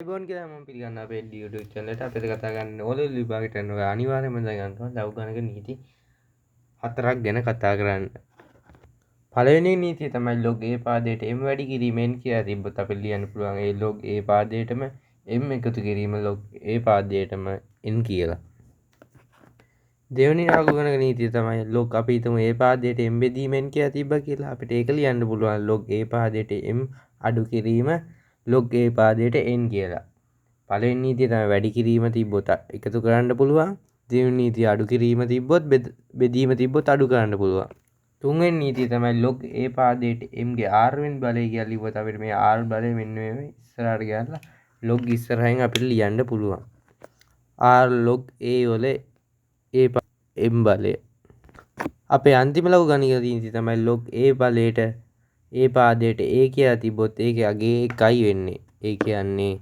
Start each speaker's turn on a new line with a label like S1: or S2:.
S1: Bone කියලා මම පිළිගන්න අපේ YouTube channel එකට අපිට කතා කරන්න ඕලෙවල් විභාගයට යනවා අනිවාර්යයෙන්ම දැනගන්න ලව් ගණක නීති හතරක් ගැන කතා කරන්න. පළවෙනි නීතිය තමයි log a පාදයට m වැඩි කිරීමෙන් කියලා තිබ්බොත් අපිට ලියන්න පුළුවන් ඒ log a පාදයටම m එකතු කිරීම log a පාදයටම n කියලා. දෙවෙනි රාගු ගණක නීතිය තමයි log අපි හිතමු a පාදයට m බෙදීමෙන් කියලා තිබ්බා කියලා අපිට ඒක ලියන්න පුළුවන් log a පාදයට m අඩු කිරීම log a පාදයට n කියලා. පළවෙනි නීතිය තමයි වැඩි කිරීම තිබ්බොත් එකතු කරන්න පුළුවන්. දෙවෙනි නීතිය අඩු කිරීම තිබ්බොත් බෙදීම තිබ්බොත් අඩු කරන්න පුළුවන්. තුන්වෙනි නීතිය තමයි log a පාදයට m ගේ r වෙනි බලය කියලා ලිව්වොත් අපිට මේ r බලය මෙන්න මේ ඉස්සරහට ගියලා log ඉස්සරහින් අපිට ලියන්න පුළුවන්. r log a වල a m බලය. අපේ අන්තිම ලඝු ගණක නීතිය තමයි log a බලයට a පාදයට a කියලා තිබ්බොත් ඒකේ අගේ 1යි වෙන්නේ. ඒ කියන්නේ